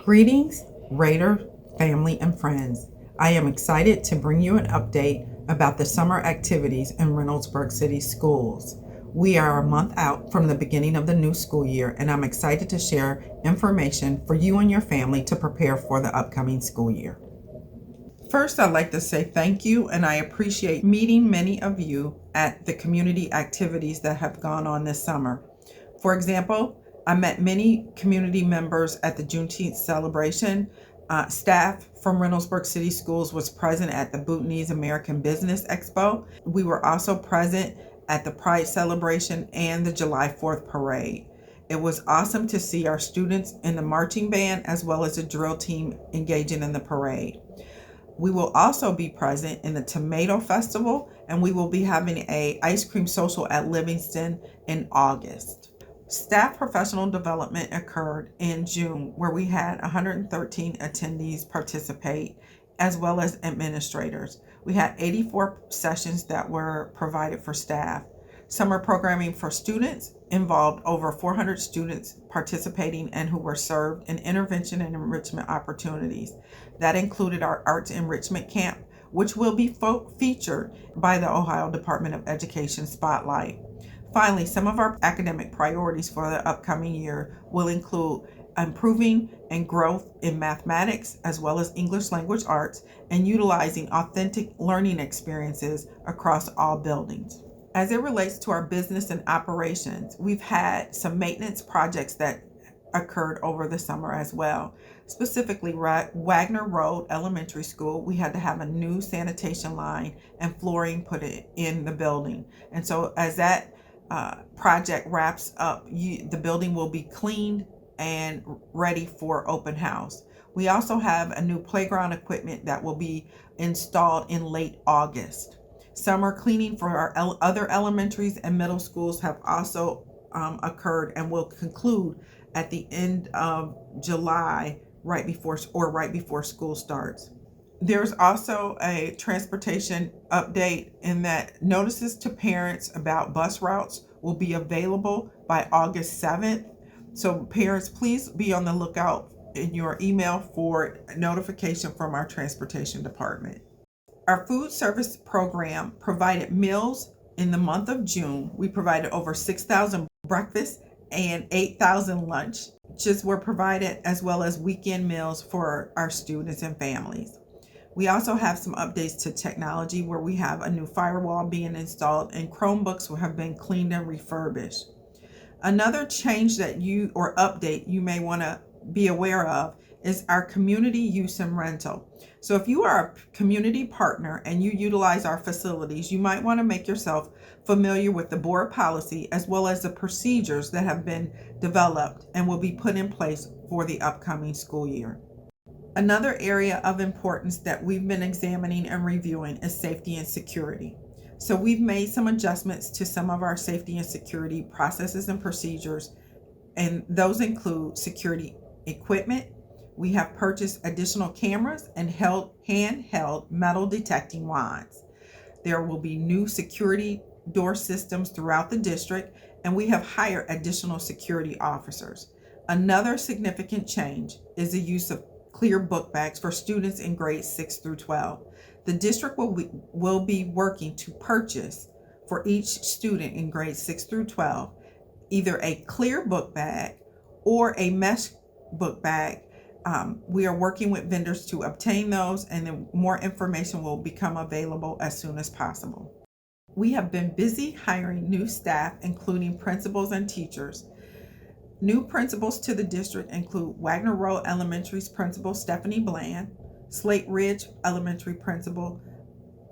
Greetings, Raider family and friends. I am excited to bring you an update about the summer activities in Reynoldsburg City Schools. We are a month out from the beginning of the new school year, and I'm excited to share information for you and your family to prepare for the upcoming school year. First, I'd like to say thank you, and I appreciate meeting many of you at the community activities that have gone on this summer. For example, I met many community members at the Juneteenth celebration. Staff from Reynoldsburg City Schools was present at the Bhutanese American Business Expo. We were also present at the Pride celebration and the July 4th parade. It was awesome to see our students in the marching band as well as the drill team engaging in the parade. We will also be present in the Tomato Festival, and we will be having a ice cream social at Livingston in August. Staff professional development occurred in June, where we had 113 attendees participate, as well as administrators. We had 84 sessions that were provided for staff. Summer programming for students involved over 400 students participating and who were served in intervention and enrichment opportunities. That included our Arts Enrichment Camp, which will be featured by the Ohio Department of Education Spotlight. Finally, some of our academic priorities for the upcoming year will include improving and growth in mathematics as well as English language arts and utilizing authentic learning experiences across all buildings. As it relates to our business and operations, we've had some maintenance projects that occurred over the summer as well. Specifically, Wagner Road Elementary School, we had to have a new sanitation line and flooring put in the building. And so as that project wraps up, the building will be cleaned and ready for open house. We also have a new playground equipment that will be installed in late August. Summer cleaning for our other elementaries and middle schools have also occurred and will conclude at the end of July, right before school starts. There's also a transportation update in that notices to parents about bus routes will be available by August 7th. So parents, please be on the lookout in your email for notification from our transportation department. Our food service program provided meals in the month of June. We provided over 6,000 breakfasts and 8,000 lunches were provided, as well as weekend meals for our students and families. We also have some updates to technology where we have a new firewall being installed and Chromebooks have been cleaned and refurbished. Another change update you may want to be aware of is our community use and rental. So if you are a community partner and you utilize our facilities, you might want to make yourself familiar with the board policy as well as the procedures that have been developed and will be put in place for the upcoming school year. Another area of importance that we've been examining and reviewing is safety and security. So we've made some adjustments to some of our safety and security processes and procedures, and those include security equipment. We have purchased additional cameras and handheld metal detecting wands. There will be new security door systems throughout the district, and we have hired additional security officers. Another significant change is the use of clear book bags for students in grades 6 through 12. The district will be working to purchase for each student in grades 6 through 12 either a clear book bag or a mesh book bag. We are working with vendors to obtain those, and then more information will become available as soon as possible. We have been busy hiring new staff, including principals and teachers. New principals to the district include Wagner Road Elementary's principal Stephanie Bland, Slate Ridge Elementary principal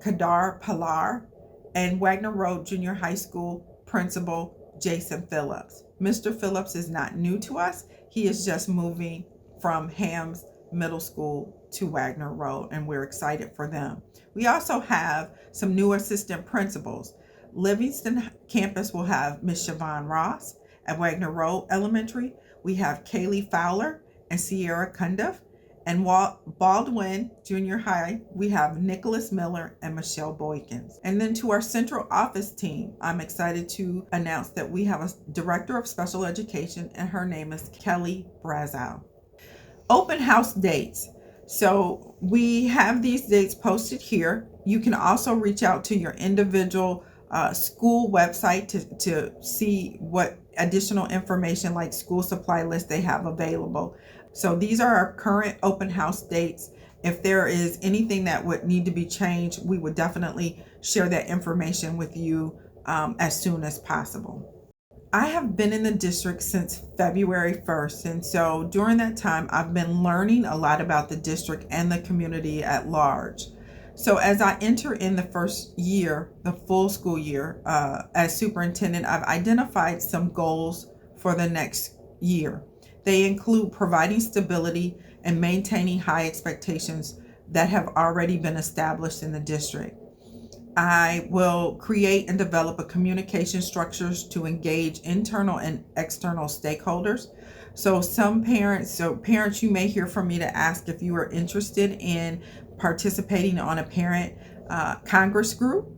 Kadar Pilar, and Wagner Road Junior High School principal Jason Phillips. Mr. Phillips is not new to us. He is just moving from Hams Middle School to Wagner Road, and we're excited for them. We also have some new assistant principals. Livingston campus will have Miss Siobhan Ross. At Wagner Road Elementary, we have Kaylee Fowler and Sierra Cundiff. And Baldwin Junior High, we have Nicholas Miller and Michelle Boykins. And then to our central office team, I'm excited to announce that we have a director of special education, and her name is Kelly Brazow. Open house dates. So we have these dates posted here. You can also reach out to your individual school website to see what additional information like school supply list they have available. So these are our current open house dates. If there is anything that would need to be changed, we would definitely share that information with you as soon as possible. I have been in the district since February 1st, and so during that time, I've been learning a lot about the district and the community at large. So as I enter in the first year, the full school year, as superintendent, I've identified some goals for the next year. They include providing stability and maintaining high expectations that have already been established in the district. I will create and develop a communication structures to engage internal and external stakeholders. So parents, you may hear from me to ask if you are interested in participating on a parent Congress group.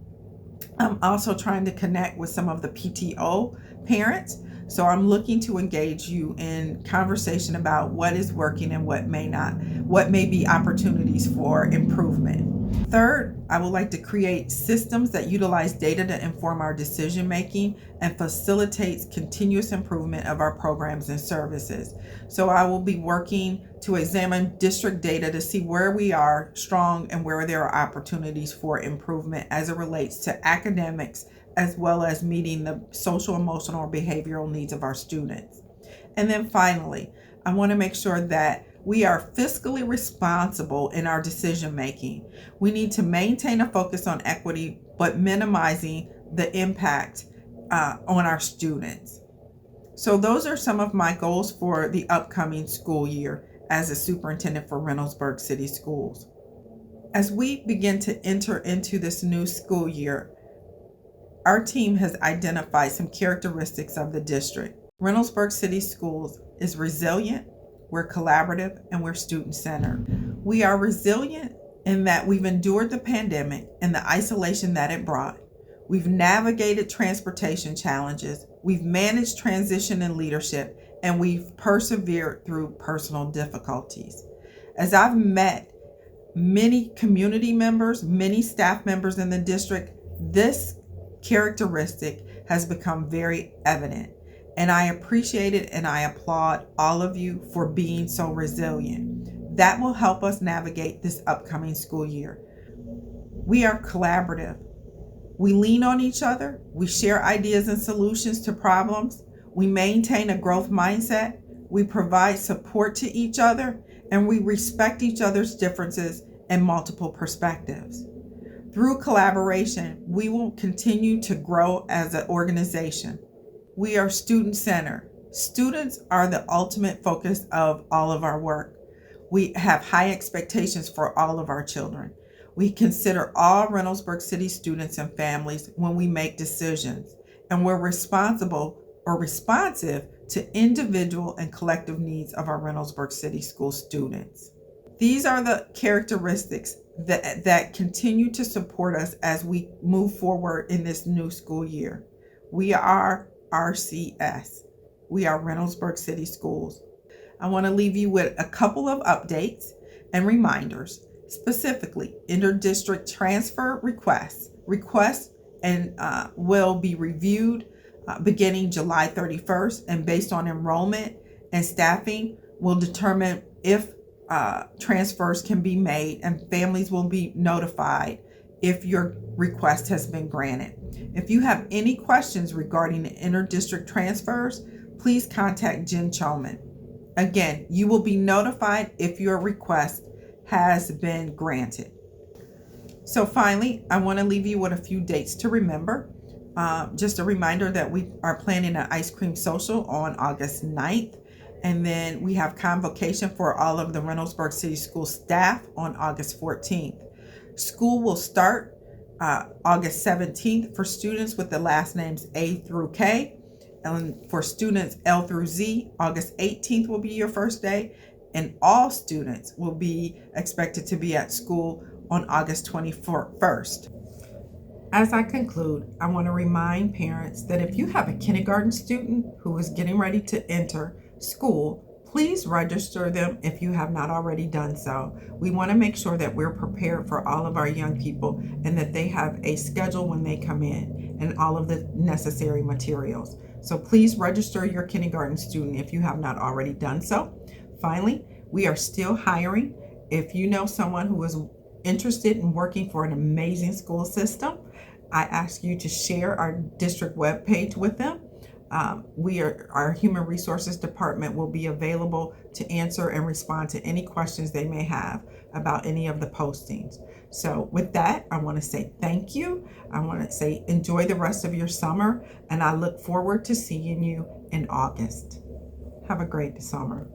I'm also trying to connect with some of the PTO parents. So I'm looking to engage you in conversation about what is working and what may not, what may be opportunities for improvement. Third, I would like to create systems that utilize data to inform our decision making and facilitates continuous improvement of our programs and services. So I will be working to examine district data to see where we are strong and where there are opportunities for improvement as it relates to academics, as well as meeting the social, emotional, or behavioral needs of our students. And then finally, I want to make sure that we are fiscally responsible in our decision making. We need to maintain a focus on equity, but minimizing the impact on our students. So those are some of my goals for the upcoming school year as a superintendent for Reynoldsburg City Schools. As we begin to enter into this new school year, our team has identified some characteristics of the district. Reynoldsburg City Schools is resilient, we're collaborative, and we're student-centered. We are resilient in that we've endured the pandemic and the isolation that it brought. We've navigated transportation challenges, we've managed transition and leadership, and we've persevered through personal difficulties. As I've met many community members, many staff members in the district, this characteristic has become very evident. And I appreciate it and I applaud all of you for being so resilient. That will help us navigate this upcoming school year. We are collaborative. We lean on each other. We share ideas and solutions to problems. We maintain a growth mindset. We provide support to each other, and we respect each other's differences and multiple perspectives. Through collaboration, we will continue to grow as an organization. We are student-centered. Students are the ultimate focus of all of our work. We have high expectations for all of our children. We consider all Reynoldsburg City students and families when we make decisions, and we're responsive to individual and collective needs of our Reynoldsburg City School students. These are the characteristics that continue to support us as we move forward in this new school year. We are RCS. We are Reynoldsburg City Schools. I want to leave you with a couple of updates and reminders, specifically inter-district transfer requests and will be reviewed beginning July 31st, and based on enrollment and staffing will determine if transfers can be made, and families will be notified if your request has been granted. If you have any questions regarding the inter-district transfers, please contact Jen Choman. Again, you will be notified if your request has been granted. So finally, I want to leave you with a few dates to remember. Just a reminder that we are planning an ice cream social on August 9th. And then we have convocation for all of the Reynoldsburg City School staff on August 14th. School will start August 17th for students with the last names A through K. And for students L through Z, August 18th will be your first day. And all students will be expected to be at school on August 21st. As I conclude, I want to remind parents that if you have a kindergarten student who is getting ready to enter school, Please register them if you have not already done so. We want to make sure that we're prepared for all of our young people and that they have a schedule when they come in and all of the necessary materials. So please register your kindergarten student if you have not already done so. Finally, we are still hiring. If you know someone who is interested in working for an amazing school system, I ask you to share our district webpage with them. Our human resources department will be available to answer and respond to any questions they may have about any of the postings. So with that, I want to say thank you. I want to say enjoy the rest of your summer, and I look forward to seeing you in August. Have a great summer.